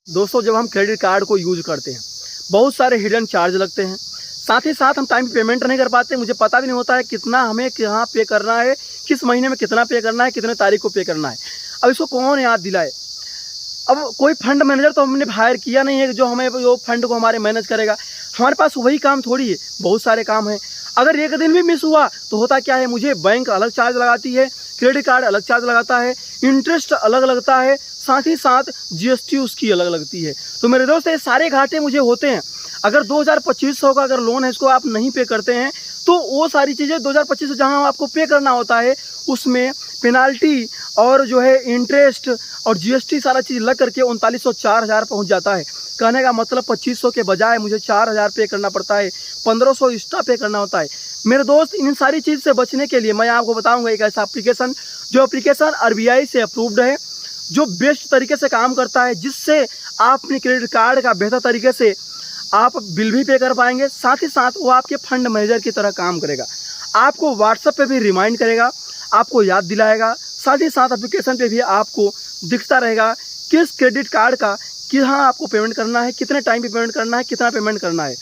दोस्तों, जब हम क्रेडिट कार्ड को यूज करते हैं बहुत सारे हिडन चार्ज लगते हैं। साथ ही साथ हम टाइम पे पेमेंट नहीं कर पाते। मुझे पता भी नहीं होता है कितना हमें कहाँ पे करना है, किस महीने में कितना पे करना है, कितने तारीख को पे करना है। अब इसको कौन याद दिलाए। अब कोई फंड मैनेजर तो हमने हायर किया नहीं है जो हमें वो फंड को हमारे मैनेज करेगा। हमारे पास वही काम थोड़ी है, बहुत सारे काम हैं। अगर एक दिन भी मिस हुआ तो होता क्या है, मुझे बैंक अलग चार्ज लगाती है, क्रेडिट कार्ड अलग चार्ज लगाता है, इंटरेस्ट अलग लगता है, साथ ही साथ जीएसटी उसकी अलग लगती है। तो मेरे दोस्त, ये सारे घाटे मुझे होते हैं। अगर 2200 का अगर लोन है, इसको आप नहीं पे करते हैं तो वो सारी चीज़ें 2200 जहाँ आपको पे करना होता है उसमें पेनाल्टी और जो है इंटरेस्ट और जीएसटी सारा चीज़ लग करके 3900 4000 पहुँच जाता है। कहने का मतलब 2500 के बजाय मुझे 4000 पे करना पड़ता है, 1500 एक्स्ट्रा पे करना होता है। मेरे दोस्त, इन सारी चीज़ से बचने के लिए मैं आपको बताऊंगा एक ऐसा एप्लीकेशन जो एप्लीकेशन आरबीआई से अप्रूव्ड है, जो बेस्ट तरीके से काम करता है, जिससे आप अपने क्रेडिट कार्ड का बेहतर तरीके से आप बिल भी पे कर पाएंगे। साथ ही साथ वो आपके फंड मैनेजर की तरह काम करेगा। आपको व्हाट्सएप पे भी रिमाइंड करेगा, आपको याद दिलाएगा। साथ ही साथ एप्लीकेशन पे भी आपको दिखता रहेगा किस क्रेडिट कार्ड का कहाँ आपको पेमेंट करना है, कितने टाइम पे पेमेंट करना है, कितना पेमेंट करना है।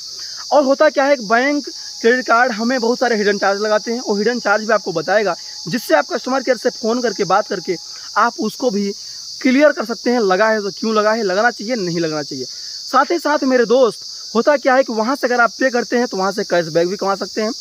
और होता क्या है, बैंक क्रेडिट कार्ड हमें बहुत सारे हिडन चार्ज लगाते हैं, और हिडन चार्ज भी आपको बताएगा, जिससे आप कस्टमर केयर से फ़ोन करके बात करके आप उसको भी क्लियर कर सकते हैं। लगा है तो क्यों लगा है, लगाना चाहिए नहीं लगना चाहिए। साथ ही साथ मेरे दोस्त, होता क्या है कि वहाँ से अगर आप पे करते हैं तो वहाँ से कैशबैक भी कमा सकते हैं।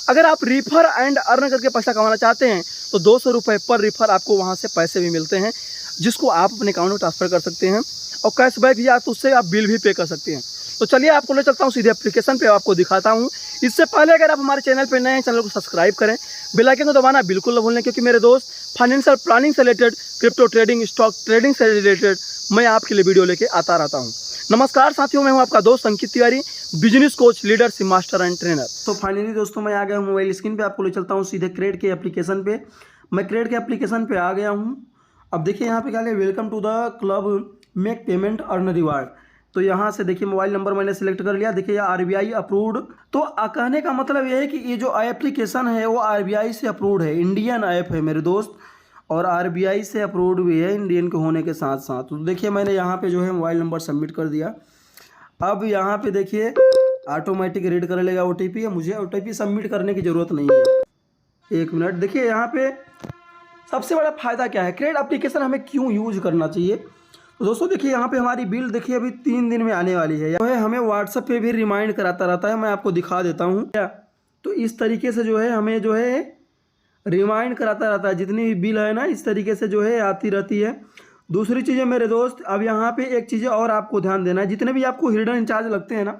अगर आप रिफ़र एंड अर्न करके पैसा कमाना चाहते हैं तो 200 रुपये पर रिफ़र आपको वहाँ से पैसे भी मिलते हैं, जिसको आप अपने अकाउंट में ट्रांसफ़र कर सकते हैं, और कैशबैक भी आप उससे आप बिल भी पे कर सकते हैं। तो चलिए आपको ले चलता हूँ सीधे एप्लीकेशन पे, आपको दिखाता हूँ। इससे पहले अगर आप हमारे चैनल पे नए हैं, चैनल को सब्सक्राइब करें, बेल आइकन को दबाना बिल्कुल न भूलें, क्योंकि मेरे दोस्त फाइनेंशियल प्लानिंग से related, crypto trading, stock trading से रिलेटेड मैं आपके लिए वीडियो लेके आता रहता हूँ। नमस्कार साथियों, मैं हूँ आपका दोस्त Ankit Tiwari, business coach, leadership master and trainer. तो फाइनली दोस्तों, मैं आ गया हूँ मोबाइल स्क्रीन पे। आपको ले चलता हूँ सीधे क्रेड के एप्लीकेशन पे। मैं क्रेड के एप्लीकेशन पे आ गया हूँ। अब देखिए यहाँ पे क्या है, welcome to the club make payment earn reward. तो यहाँ से देखिए मोबाइल नंबर मैंने सिलेक्ट कर लिया। देखिए यहाँ आरबीआई अप्रूव्ड। तो कहने का मतलब ये है कि ये जो एप्लीकेशन है वो आरबीआई से अप्रूव्ड है, इंडियन ऐप है मेरे दोस्त, और आरबीआई से अप्रूव्ड भी है इंडियन के होने के साथ साथ। तो देखिए मैंने यहाँ पे जो है मोबाइल नंबर सबमिट कर दिया। अब यहाँ पे देखिए ऑटोमेटिक रीड कर लेगा ओटीपी है, मुझे ओटीपी सबमिट करने की ज़रूरत नहीं है। 1 मिनट। देखिए यहाँ पे सबसे बड़ा फ़ायदा क्या है, क्रेड एप्लीकेशन हमें क्यों यूज करना चाहिए। तो दोस्तों देखिए यहाँ पे हमारी बिल देखिए अभी 3 दिन में आने वाली है। यह हमें व्हाट्सएप पे भी रिमाइंड कराता रहता है। मैं आपको दिखा देता हूँ क्या। तो इस तरीके से जो है हमें जो है रिमाइंड कराता रहता है, जितनी भी बिल है ना इस तरीके से जो है आती रहती है। दूसरी चीज़ है मेरे दोस्त, अब यहाँ पे एक चीज़ और आपको ध्यान देना है, जितने भी आपको हिडन इंचार्ज लगते हैं ना,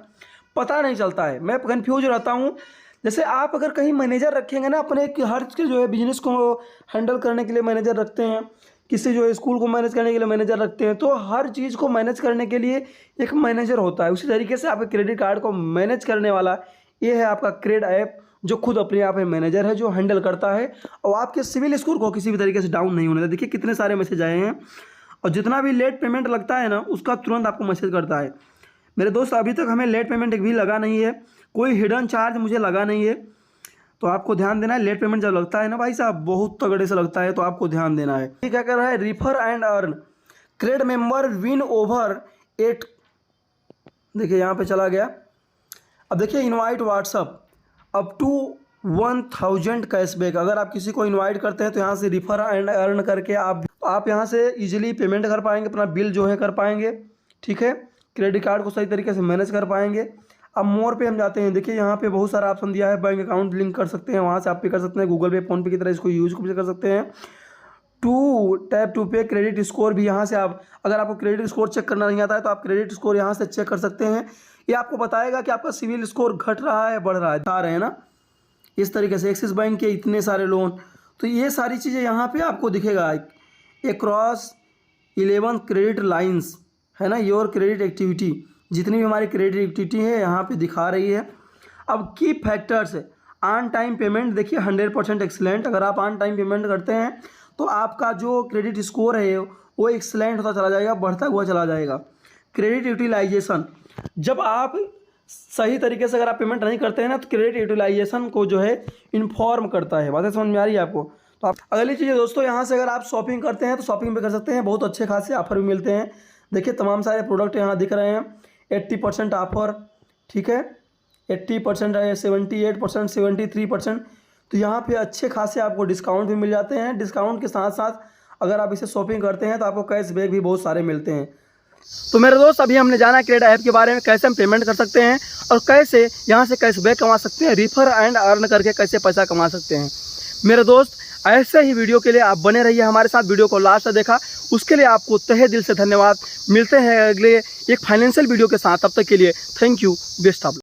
पता नहीं चलता है, मैं कन्फ्यूज रहता हूँ। जैसे आप अगर कहीं मैनेजर रखेंगे ना, अपने हर के जो है बिजनेस को हैंडल करने के लिए मैनेजर रखते हैं, किसी जो है स्कूल को मैनेज करने के लिए मैनेजर रखते हैं, तो हर चीज़ को मैनेज करने के लिए एक मैनेजर होता है। उसी तरीके से आपके क्रेडिट कार्ड को मैनेज करने वाला ये है आपका क्रेड ऐप, जो खुद अपने आप में मैनेजर है, जो हैंडल करता है और आपके सिविल स्कोर को किसी भी तरीके से डाउन नहीं होने देता। देखिए कितने सारे मैसेज आए हैं, और जितना भी लेट पेमेंट लगता है ना उसका तुरंत आपको मैसेज करता है। मेरे दोस्त अभी तक हमें लेट पेमेंट एक भी लगा नहीं है, कोई हिडन चार्ज मुझे लगा नहीं है। तो आपको ध्यान देना है, लेट पेमेंट जब लगता है ना भाई साहब, बहुत तगड़े से लगता है, तो आपको ध्यान देना है। ये क्या कर रहा है, refer and earn CRED member win over 8। देखिए यहाँ पे चला गया। अब देखिए invite WhatsApp up to 1000 cashback. अगर आप किसी को इनवाइट करते हैं तो यहाँ से रिफर एंड अर्न करके आप यहाँ से इजीली पेमेंट कर पाएंगे, अपना बिल जो है कर पाएंगे, ठीक है, क्रेडिट कार्ड को सही तरीके से मैनेज कर पाएंगे। अब मोर पे हम जाते हैं। देखिए यहाँ पे बहुत सारा ऑप्शन दिया है, बैंक अकाउंट लिंक कर सकते हैं, वहाँ से आप पे कर सकते हैं, गूगल पे, फोन पे की तरह इसको यूज कर सकते हैं। टैप टू पे क्रेडिट स्कोर भी यहाँ से आप, अगर आपको क्रेडिट स्कोर चेक करना नहीं आता है तो आप क्रेडिट स्कोर यहाँ से चेक कर सकते हैं। ये आपको बताएगा कि आपका सिविल स्कोर घट रहा है बढ़ रहा है, बता रहे हैं ना, इस तरीके से। एक्सिस बैंक के इतने सारे लोन, तो ये सारी चीज़ें यहाँ पे आपको दिखेगा। अक्रॉस 11 क्रेडिट लाइंस है ना, योर क्रेडिट एक्टिविटी, जितनी भी हमारी क्रेडिट एक्टिविटी है यहाँ पे दिखा रही है। अब की फैक्टर्स, ऑन टाइम पेमेंट देखिए 100% एक्सीलेंट। अगर आप ऑन टाइम पेमेंट करते हैं तो आपका जो क्रेडिट स्कोर है वो एक्सीलेंट होता चला जाएगा, बढ़ता हुआ चला जाएगा। क्रेडिट यूटिलाइजेशन, जब आप सही तरीके से अगर आप पेमेंट नहीं करते हैं ना तो क्रेडिट यूटिलाइजेशन को जो है इन्फॉर्म करता है। बातें समझ में आ रही है आपको। तो आप अगली चीज़ है दोस्तों, यहाँ से अगर आप शॉपिंग करते हैं तो शॉपिंग भी कर सकते हैं, बहुत अच्छे खासे ऑफर भी मिलते हैं। देखिए तमाम सारे प्रोडक्ट यहाँ दिख रहे हैं, 80% ऑफर, ठीक है, 80% है, 78%, 73%। तो यहाँ पे अच्छे खासे आपको डिस्काउंट भी मिल जाते हैं। डिस्काउंट के साथ साथ अगर आप इसे शॉपिंग करते हैं तो आपको कैशबैक भी बहुत सारे मिलते हैं। तो मेरे दोस्त अभी हमने जाना क्रेडा ऐप के बारे में, कैसे हम पेमेंट कर सकते हैं और कैसे यहाँ से कैशबैक कमा सकते हैं, रिफर एंड अर्न करके कैसे पैसा कमा सकते हैं। मेरे दोस्त ऐसे ही वीडियो के लिए आप बने रहिए हमारे साथ, वीडियो को लास्ट तक देखा उसके लिए आपको तहे दिल से धन्यवाद। मिलते हैं अगले एक फाइनेंशियल वीडियो के साथ, तब तक के लिए thank you, best of luck.